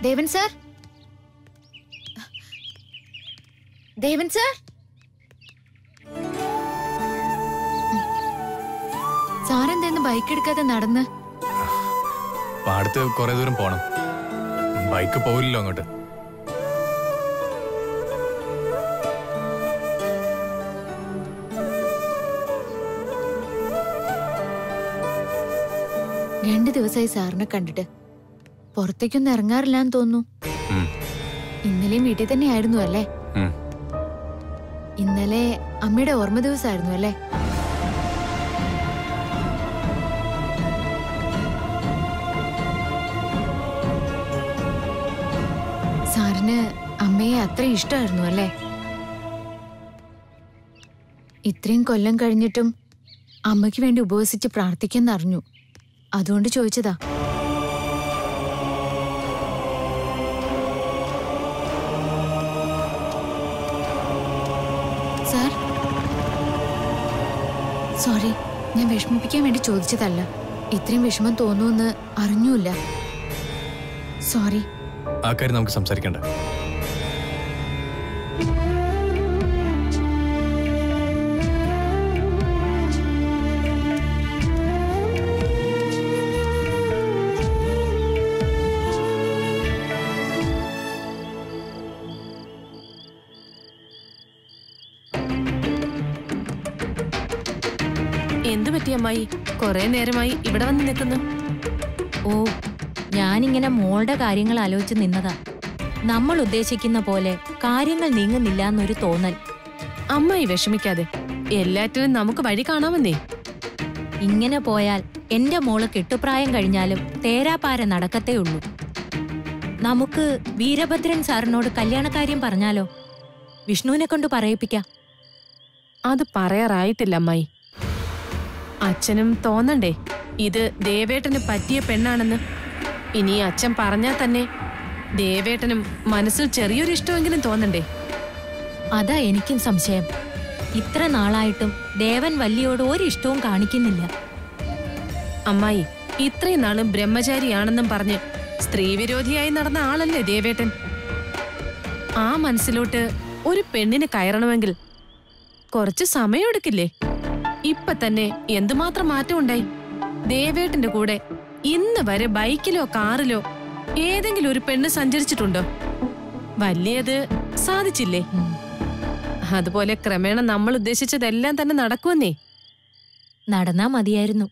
ദേവൻ sir, ദേവൻ sir, സാറെന്താന്ന് bike എടുക്കാതെ നടന്ന്? പാടത്ത് കുറെ ദൂരം പോണം, ബൈക്ക് പോവില്ലല്ലോ അങ്ങോട്ട്. രണ്ടു ദിവസമായി സാറിനെ കണ്ടിട്ട്. പുറത്തേക്കൊന്നും ഇറങ്ങാറില്ലാന്ന് തോന്നുന്നു. ഇന്നലെയും വീട്ടിൽ തന്നെ ആയിരുന്നു അല്ലേ? ഇന്നലെ അമ്മയുടെ ഓർമ്മ ദിവസമായിരുന്നു അല്ലേ? സാറിന് അമ്മയെ അത്ര ഇഷ്ടമായിരുന്നു അല്ലേ? ഇത്രയും കൊല്ലം കഴിഞ്ഞിട്ടും അമ്മയ്ക്ക് വേണ്ടി ഉപവസിച്ച് പ്രാർത്ഥിക്കുന്നറിഞ്ഞു. അതുകൊണ്ട് ചോദിച്ചതാ. സാർ, സോറി, ഞാൻ വിഷമിപ്പിക്കാൻ വേണ്ടി ചോദിച്ചതല്ല. ഇത്രയും വിഷമം തോന്നുമെന്ന് അറിഞ്ഞൂല്ല. സോറി. ആ കാര്യം നമുക്ക് സംസാരിക്കണ്ട. എന്തു പറ്റി അമ്മായി? കുറെ നേരമായി ഇവിടെ വന്ന് നിൽക്കുന്നു. ഓ, ഞാനിങ്ങനെ മോളുടെ കാര്യങ്ങൾ ആലോചിച്ച് നിന്നതാ. നമ്മൾ ഉദ്ദേശിക്കുന്ന പോലെ കാര്യങ്ങൾ നീങ്ങുന്നില്ല എന്നൊരു തോന്നൽ. അമ്മായി വിഷമിക്കാതെ, എല്ലാറ്റിനും നമുക്ക് വഴി കാണാമെന്നേ. ഇങ്ങനെ പോയാൽ എന്റെ മോള് കെട്ടുപ്രായം കഴിഞ്ഞാലും തേരാപ്പാര നടക്കത്തേ ഉള്ളൂ. നമുക്ക് വീരഭദ്രൻ സാറിനോട് കല്യാണക്കാര്യം പറഞ്ഞാലോ? വിഷ്ണുവിനെ കൊണ്ട് പറയിപ്പിക്കാം. അത് പറയാറായിട്ടില്ല അമ്മായി. അച്ഛനും തോന്നണ്ടേ ഇത് ദേവേട്ടന് പറ്റിയ പെണ്ണാണെന്ന്? ഇനി അച്ഛൻ പറഞ്ഞാൽ തന്നെ ദേവേട്ടനും മനസ്സിൽ ചെറിയൊരു ഇഷ്ടമെങ്കിലും തോന്നണ്ടേ? അതാ എനിക്കും സംശയം. ഇത്ര നാളായിട്ടും ദേവൻ വല്ലിയോട് ഒരിഷ്ടവും കാണിക്കുന്നില്ല. അമ്മായി, ഇത്രയും നാളും ബ്രഹ്മചാരിയാണെന്നും പറഞ്ഞ് സ്ത്രീവിരോധിയായി നടന്ന ആളല്ലേ ദേവേട്ടൻ? ആ മനസ്സിലോട്ട് ഒരു പെണ്ണിന് കയറണമെങ്കിൽ കുറച്ച് സമയമെടുക്കില്ലേ? ഇപ്പൊ തന്നെ എന്തുമാത്രം മാറ്റം ഉണ്ടായി. ദേവേട്ടന്റെ കൂടെ ഇന്ന് വരെ ബൈക്കിലോ കാറിലോ ഏതെങ്കിലും ഒരു പെണ്ണ് സഞ്ചരിച്ചിട്ടുണ്ടോ? വലിയത് സാധിച്ചില്ലേ? അതുപോലെ ക്രമേണ നമ്മൾ ഉദ്ദേശിച്ചതെല്ലാം തന്നെ നടക്കുമെന്നേ. നടന്നാ മതിയായിരുന്നു.